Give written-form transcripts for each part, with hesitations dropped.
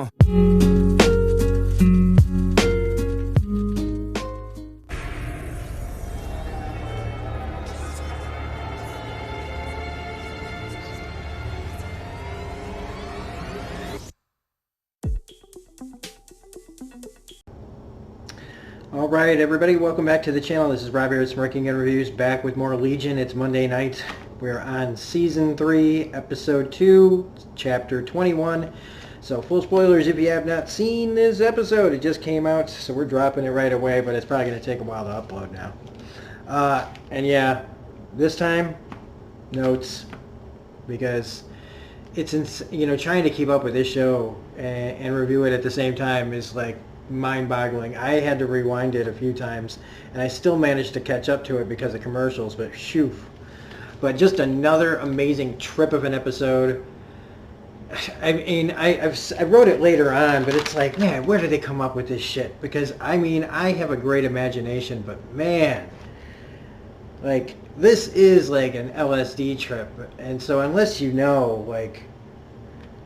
Alright everybody, welcome back to the channel. This is Rob here, Smirking and Reviews, back with more Legion. It's Monday night. We're on Season 3, Episode 2, Chapter 21. So full spoilers if you have not seen this episode. It just came out, so we're dropping it right away, but it's probably going to take a while to upload now. And yeah, this time, notes, because it's, trying to keep up with this show and review it at the same time is like mind-boggling. I had to rewind it a few times, and I still managed to catch up to it because of commercials, but phew. But just another amazing trip of an episode. I mean, I wrote it later on, but it's like, man, where did they come up with this shit? Because, I mean, I have a great imagination, but man, like, this is like an LSD trip. And so unless you know, like,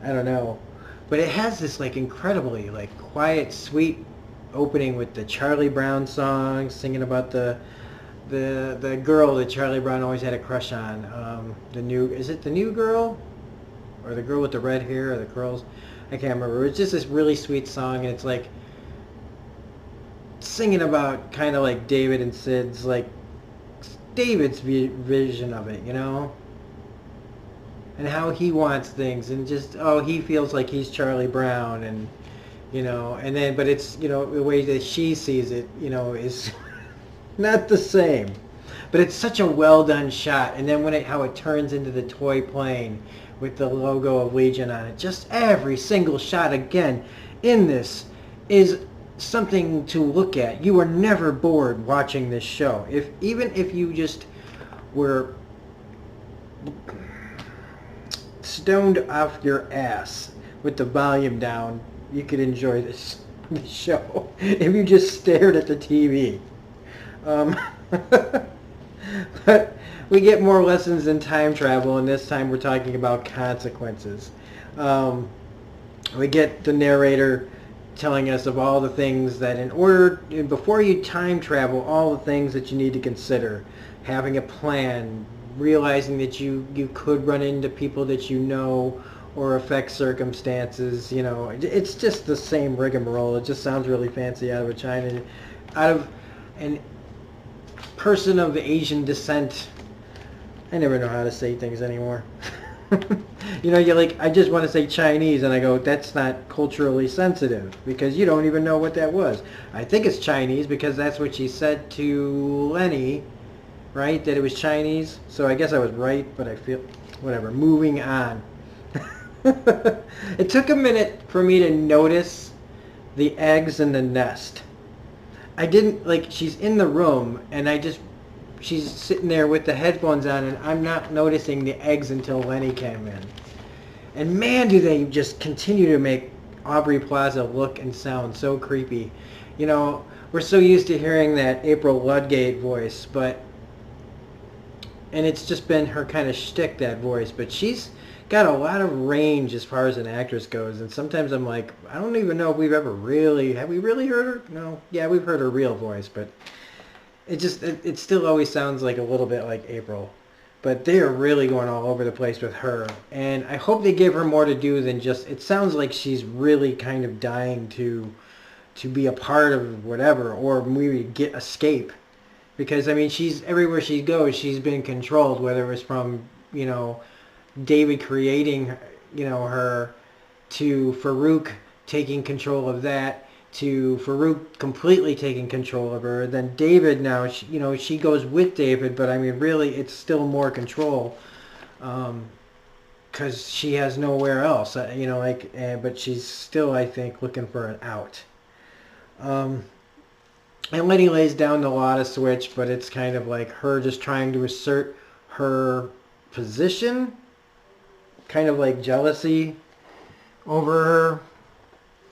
I don't know, but it has this like incredibly like quiet, sweet opening with the Charlie Brown song, singing about the girl that Charlie Brown always had a crush on. Is it the new girl, or the girl with the red hair or the curls? I can't remember. It's just this really sweet song, and it's like singing about kind of like David and Sid's, like David's vision of it, you know. And how he wants things, and just, oh, he feels like he's Charlie Brown, and, you know, and then, but it's, you know, the way that she sees it, you know, is not the same. But it's such a well done shot, and then how it turns into the toy plane with the logo of Legion on it, just every single shot, again, in this is something to look at. You are never bored watching this show. Even if you just were stoned off your ass with the volume down, you could enjoy this show if you just stared at the TV. But we get more lessons in time travel, and this time we're talking about consequences. We get the narrator telling us of all the things that before you time travel, all the things that you need to consider. Having a plan, realizing that you could run into people that you know or affect circumstances, you know. It's just the same rigmarole. It just sounds really fancy out of an person of Asian descent. I never know how to say things anymore. You know, you're like, I just want to say Chinese, and I go, that's not culturally sensitive, because you don't even know what that was. I think it's Chinese because that's what she said to Lenny, right? That it was Chinese. So I guess I was right, but I feel, whatever. Moving on. It took a minute for me to notice the eggs in the nest. I didn't, like, she's in the room, and she's sitting there with the headphones on, and I'm not noticing the eggs until Lenny came in. And man, do they just continue to make Aubrey Plaza look and sound so creepy. You know, we're so used to hearing that April Ludgate voice, and it's just been her kind of shtick, that voice, but she's got a lot of range as far as an actress goes, and sometimes I'm like, I don't even know if have we really heard her? No, yeah, we've heard her real voice, but it still always sounds like a little bit like April. But they are really going all over the place with her, and I hope they give her more to do than just, it sounds like she's really kind of dying to be a part of whatever, or maybe escape. Because, I mean, she's, everywhere she goes, she's been controlled, whether it was from, you know, David creating, you know, her, to Farouk taking control of that, to Farouk completely taking control of her. Then David now, you know, she goes with David, but I mean, really, it's still more control, because she has nowhere else, you know, like, but she's still, I think, looking for an out. And Lenny lays down the law to switch, but it's kind of like her just trying to assert her position, kind of like jealousy over her.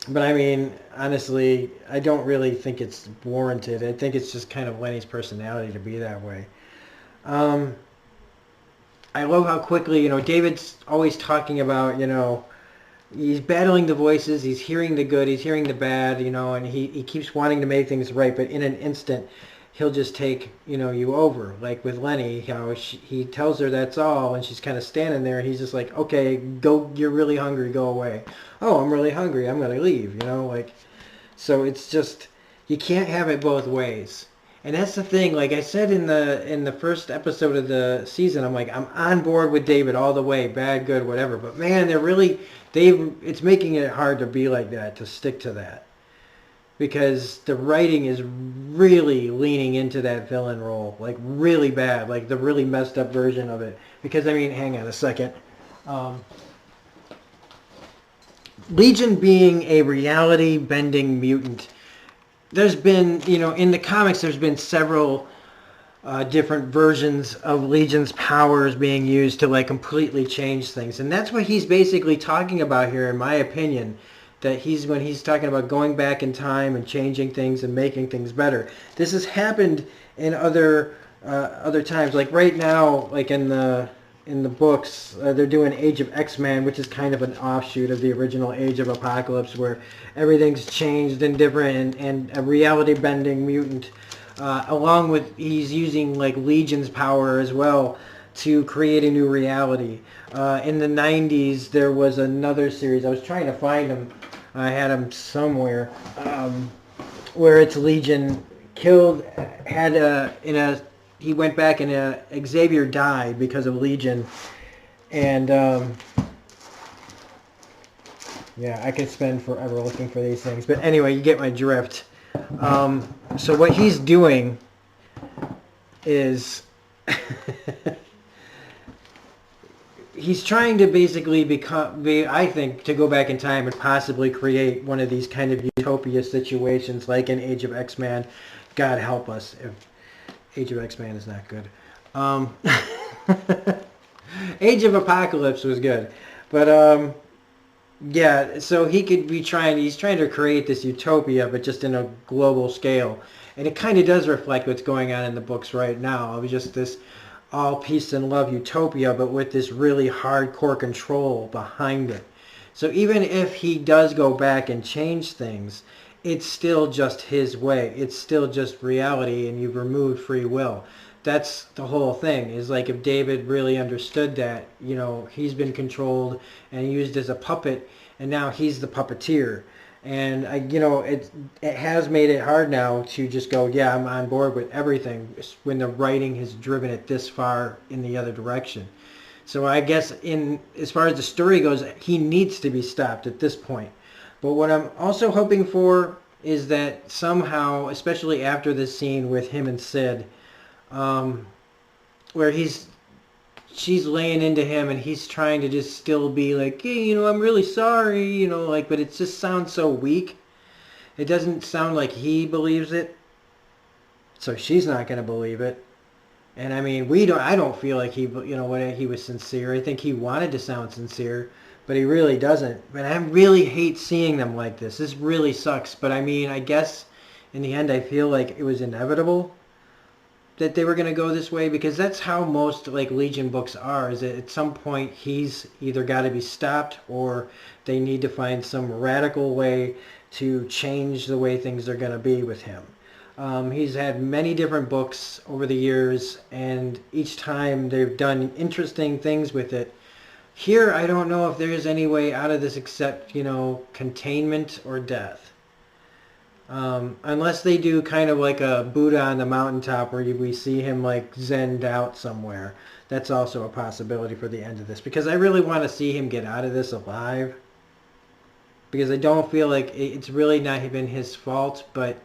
But I mean, honestly, I don't really think it's warranted. I think it's just kind of Lenny's personality to be that way. I love how quickly, you know, David's always talking about, you know, he's battling the voices, he's hearing the good, he's hearing the bad, and he keeps wanting to make things right, but in an instant, he'll just take, you over. Like with Lenny, how he tells her that's all, and she's kind of standing there, and he's just like, okay, go, you're really hungry, go away. Oh, I'm really hungry, I'm going to leave, So it's just, you can't have it both ways. And that's the thing, like I said in the first episode of the season, I'm like, I'm on board with David all the way, bad, good, whatever. But man, it's making it hard to be like that, to stick to that. Because the writing is really leaning into that villain role, like really bad, like the really messed up version of it. Because, hang on a second. Legion being a reality-bending mutant, there's been, in the comics, there's been several different versions of Legion's powers being used to like completely change things. And that's what he's basically talking about here, in my opinion, that when he's talking about going back in time and changing things and making things better. This has happened in other times. Like right now, like in the books, they're doing Age of X-Men, which is kind of an offshoot of the original Age of Apocalypse, where everything's changed and different, and a reality-bending mutant, along with he's using like Legion's power as well to create a new reality. In the 90s, there was another series. I was trying to find them. I had them somewhere, where it's Legion killed, he went back and Xavier died because of Legion. And yeah, I could spend forever looking for these things. But anyway, you get my drift. So what he's doing is he's trying to basically I think, to go back in time and possibly create one of these kind of utopia situations like in Age of X-Men. God help us if Age of X-Men is not good. Age of Apocalypse was good. But yeah, so he's trying to create this utopia, but just in a global scale. And it kind of does reflect what's going on in the books right now. It was just this all peace and love utopia, but with this really hardcore control behind it. So even if he does go back and change things, it's still just his way. It's still just reality, and you've removed free will. That's the whole thing, is like if David really understood that, he's been controlled and used as a puppet, and now he's the puppeteer. And it has made it hard now to just go, yeah, I'm on board with everything, when the writing has driven it this far in the other direction. So I guess as far as the story goes, he needs to be stopped at this point. But what I'm also hoping for is that somehow, especially after this scene with him and Sid, where she's laying into him and he's trying to just still be like, hey, I'm really sorry, but it just sounds so weak. It doesn't sound like he believes it. So she's not going to believe it. And I don't feel like he was sincere. I think he wanted to sound sincere, but he really doesn't. But I really hate seeing them like this. This really sucks. But I guess in the end I feel like it was inevitable that they were going to go this way, because that's how most like Legion books are, is that at some point he's either got to be stopped or they need to find some radical way to change the way things are going to be with him. He's had many different books over the years, and each time they've done interesting things with it. Here, I don't know if there's any way out of this except, containment or death. Unless they do kind of like a Buddha on the mountaintop where we see him like zenned out somewhere. That's also a possibility for the end of this, because I really want to see him get out of this alive. Because I don't feel like it's really not been his fault, but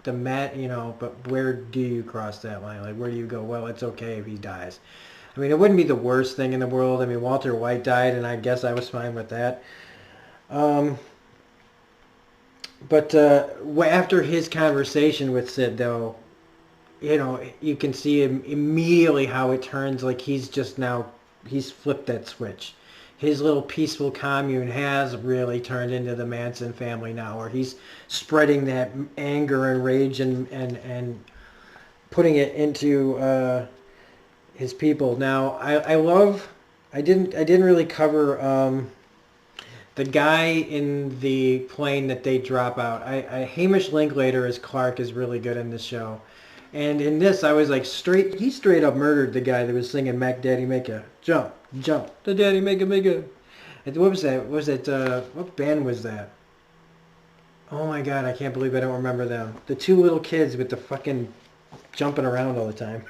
but where do you cross that line? Like, where do you go, well, it's okay if he dies? It wouldn't be the worst thing in the world. Walter White died, and I guess I was fine with that. But after his conversation with Sid, though, you can see immediately how it turns, like he's flipped that switch. His little peaceful commune has really turned into the Manson family now, where he's spreading that anger and rage and putting it into his people. Now, I didn't really cover the guy in the plane that they drop out, Hamish Linklater as Clark is really good in this show. And in this, I was like, he straight up murdered the guy that was singing Mac Daddy Make a Jump, Jump, the Daddy Make a. What was that? What band was that? Oh my God, I can't believe I don't remember them. The two little kids with the fucking jumping around all the time.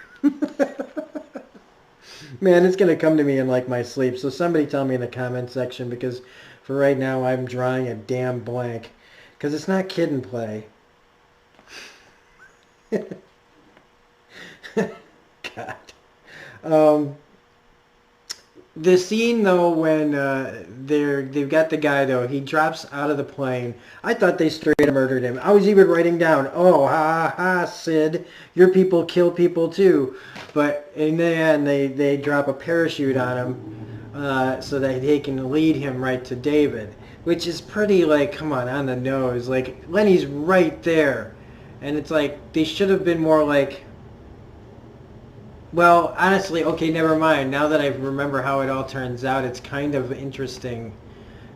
Man, it's going to come to me in like my sleep. So somebody tell me in the comment section, because for right now I'm drawing a damn blank. Because it's not Kid and Play. God. The scene though when they've got the guy though, he drops out of the plane. I thought they straight up murdered him. I was even writing down, oh ha ha Sid, your people kill people too. But in the end they drop a parachute on him so that they can lead him right to David, which is pretty like, come on the nose. Like Lenny's right there, and it's like they should have been more like. Well, honestly, okay, never mind. Now that I remember how it all turns out, it's kind of interesting.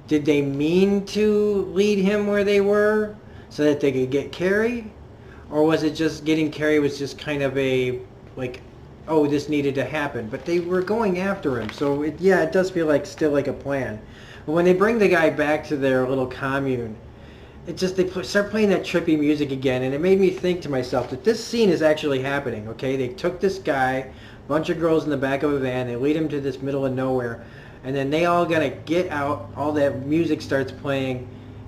Did they mean to lead him where they were so that they could get Carrie? Or was it just getting Carrie was just kind of a, like, oh, this needed to happen? But they were going after him, so it does feel like still like a plan. But when they bring the guy back to their little commune, it just, they start playing that trippy music again, and it made me think to myself that this scene is actually happening, okay? They took this guy, a bunch of girls in the back of a van, they lead him to this middle of nowhere, and then they all gotta get out, all that music starts playing,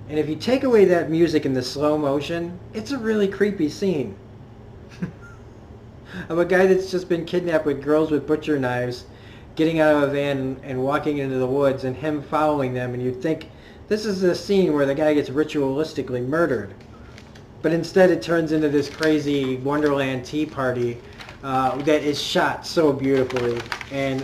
and if you take away that music in the slow motion, it's a really creepy scene. Of a guy that's just been kidnapped with girls with butcher knives, getting out of a van and walking into the woods, and him following them, and you'd think, this is a scene where the guy gets ritualistically murdered. But instead it turns into this crazy Wonderland tea party that is shot so beautifully. And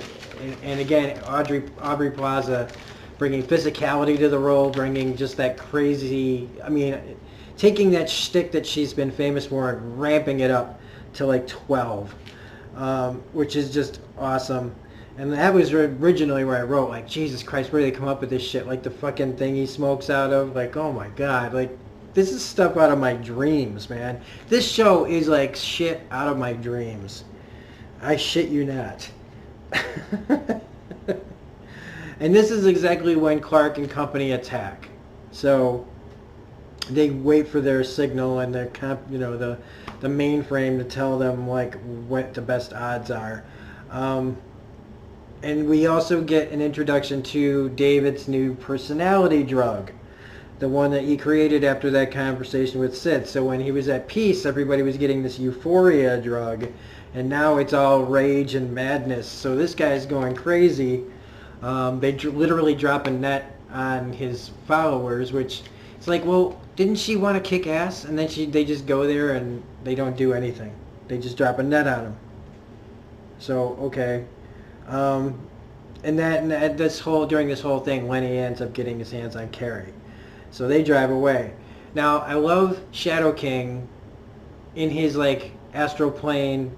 again, Aubrey Plaza bringing physicality to the role, bringing just that crazy, I mean, taking that shtick that she's been famous for and ramping it up to like 12, which is just awesome. And that was originally where I wrote, like, Jesus Christ, where do they come up with this shit? Like the fucking thing he smokes out of. Like, oh my God. Like, this is stuff out of my dreams, man. This show is like shit out of my dreams. I shit you not. And this is exactly when Clark and company attack. So they wait for their signal and their the mainframe to tell them like what the best odds are. And we also get an introduction to David's new personality drug, the one that he created after that conversation with Sid. So when he was at peace, everybody was getting this euphoria drug, and now it's all rage and madness. So this guy's going crazy. They literally drop a net on his followers, which it's like, well, didn't she want to kick ass? And then they just go there and they don't do anything. They just drop a net on him. So, okay. And during this whole thing, Lenny ends up getting his hands on Carrie. So they drive away. Now, I love Shadow King in his, like, astral plane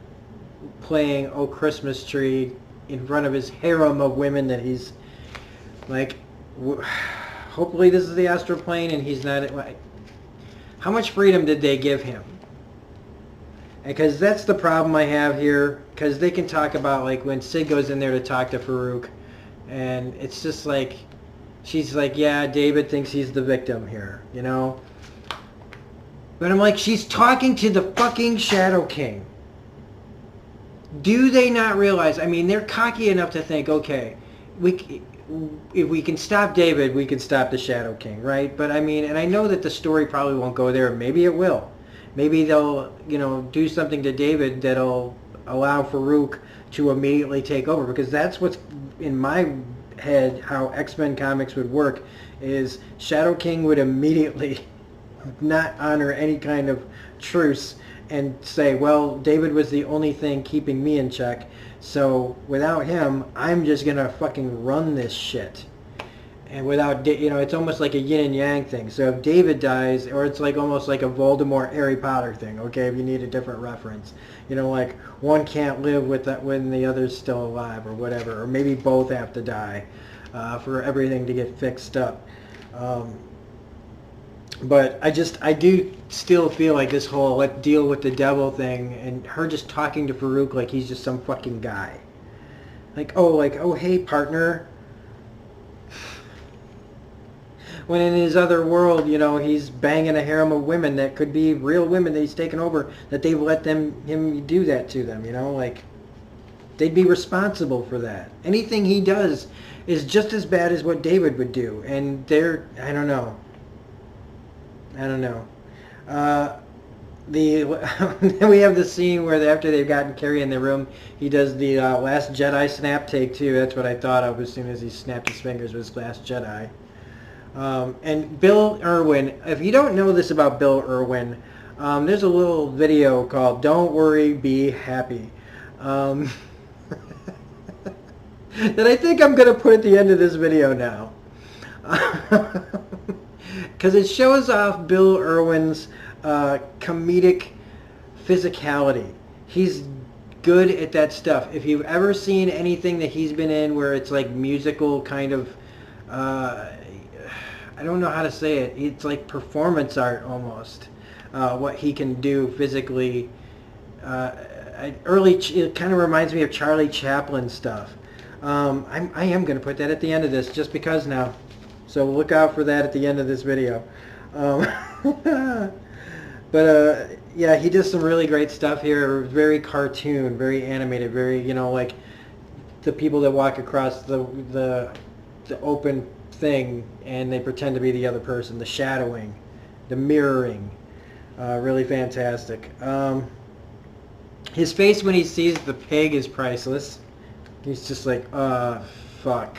playing Oh Christmas Tree in front of his harem of women that he's, like, hopefully this is the astral plane and he's not, like, how much freedom did they give him? Because that's the problem I have here, because they can talk about, like, when Sid goes in there to talk to Farouk, and it's just like, she's like, yeah, David thinks he's the victim here, you know? But I'm like, she's talking to the fucking Shadow King. Do they not realize, I mean, they're cocky enough to think, okay, if we can stop David, we can stop the Shadow King, right? But I mean, and I know that the story probably won't go there, maybe it will. Maybe they'll, do something to David that'll allow Farouk to immediately take over, because that's what's in my head how X-Men comics would work, is Shadow King would immediately not honor any kind of truce and say, well, David was the only thing keeping me in check, so without him, I'm just going to fucking run this shit. And without, it's almost like a yin and yang thing. So if David dies, or it's like almost like a Voldemort Harry Potter thing, okay, if you need a different reference. Like one can't live with that when the other's still alive or whatever. Or maybe both have to die for everything to get fixed up. Um, but I do still feel like this whole let deal with the devil thing and her just talking to Farouk like he's just some fucking guy. Like, oh, hey, partner. When in his other world, he's banging a harem of women that could be real women that he's taken over, that they've let him do that to them, like, they'd be responsible for that. Anything he does is just as bad as what David would do. And I don't know. Then we have the scene where after they've gotten Carrie in the room, he does the Last Jedi snap take too. That's what I thought of as soon as he snapped his fingers with his Last Jedi. And Bill Irwin, if you don't know this about Bill Irwin, there's a little video called Don't Worry, Be Happy. That I think I'm going to put at the end of this video now. Because it shows off Bill Irwin's comedic physicality. He's good at that stuff. If you've ever seen anything that he's been in where it's like musical kind of, I don't know how to say it. It's like performance art almost. What he can do physically. It kind of reminds me of Charlie Chaplin stuff. I am going to put that at the end of this just because now. So look out for that at the end of this video. Yeah, he does some really great stuff here. Very cartoon, very animated, very, like the people that walk across the open thing and they pretend to be the other person. The shadowing, the mirroring. Really fantastic. His face when he sees the pig is priceless. He's just like, fuck.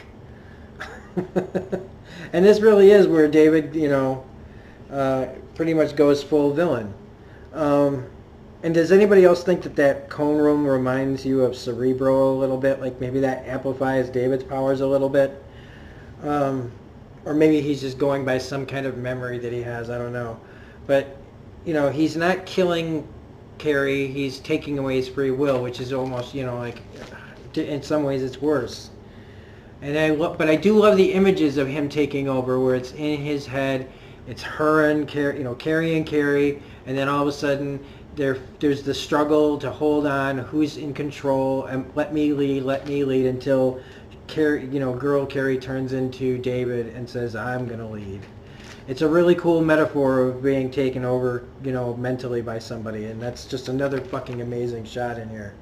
And this really is where David, pretty much goes full villain. And does anybody else think that cone room reminds you of Cerebro a little bit? Like maybe that amplifies David's powers a little bit? Or maybe he's just going by some kind of memory that he has. I don't know. But, he's not killing Carrie. He's taking away his free will, which is almost, like, in some ways it's worse. But I do love the images of him taking over, where it's in his head, it's her and Carrie and Carrie, and then all of a sudden there's the struggle to hold on, who's in control, and let me lead until Carrie, girl Carrie turns into David and says, I'm gonna lead. It's a really cool metaphor of being taken over, mentally by somebody, and that's just another fucking amazing shot in here.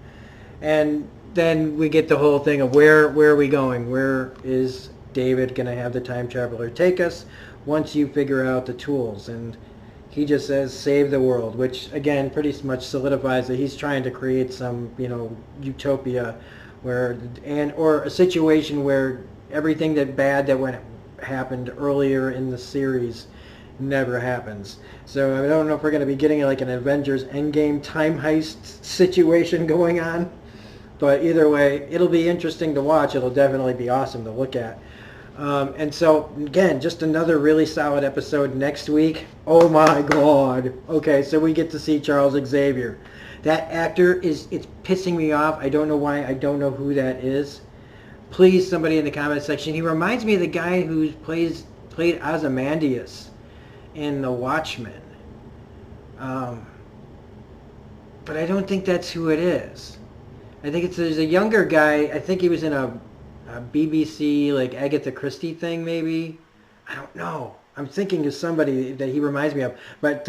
And then we get the whole thing of where are we going? Where is David going to have the time traveler take us once you figure out the tools? And he just says, save the world, which, again, pretty much solidifies that he's trying to create some, utopia or a situation where everything that happened earlier in the series never happens. So I don't know if we're going to be getting like an Avengers Endgame time heist situation going on. But either way, it'll be interesting to watch. It'll definitely be awesome to look at. And so, again, just another really solid episode next week. Oh my God. Okay, so we get to see Charles Xavier. That actor it's pissing me off. I don't know why. I don't know who that is. Please, somebody in the comment section. He reminds me of the guy who played Ozymandias in The Watchmen. But I don't think that's who it is. I think there's a younger guy. I think he was in a BBC like Agatha Christie thing maybe. I don't know. I'm thinking of somebody that he reminds me of. But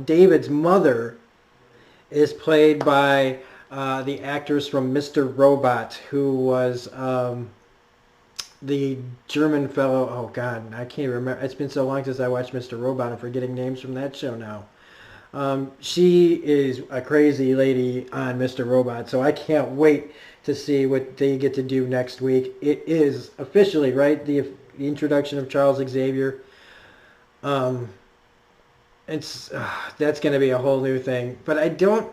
David's mother is played by the actress from Mr. Robot, who was the German fellow. Oh God, I can't remember. It's been so long since I watched Mr. Robot. I'm forgetting names from that show now. She is a crazy lady on Mr. Robot, so I can't wait to see what they get to do next week. It is officially, right, the introduction of Charles Xavier. That's going to be a whole new thing. But I don't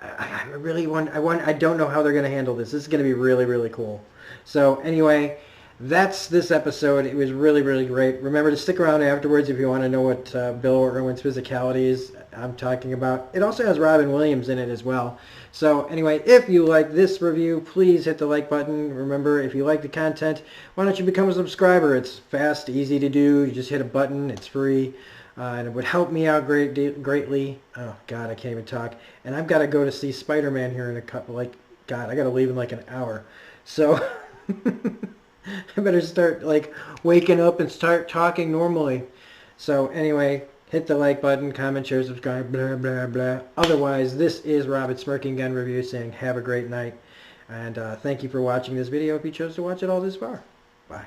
know how they're going to handle this. This is going to be really, really cool. So anyway, that's this episode. It was really, really great. Remember to stick around afterwards if you want to know what Bill Irwin's physicalities I'm talking about. It also has Robin Williams in it as well. So anyway, if you like this review, please hit the like button. Remember, if you like the content, why don't you become a subscriber? It's fast, easy to do. You just hit a button. It's free. And it would help me out greatly. Oh, God, I can't even talk. And I've got to go to see Spider-Man here in a couple, God, I got to leave in like an hour. So I better start, waking up and start talking normally. So anyway, hit the like button, comment, share, subscribe, blah, blah, blah. Otherwise, this is Robert Smirking Gun Review saying have a great night. And thank you for watching this video if you chose to watch it all this far. Bye.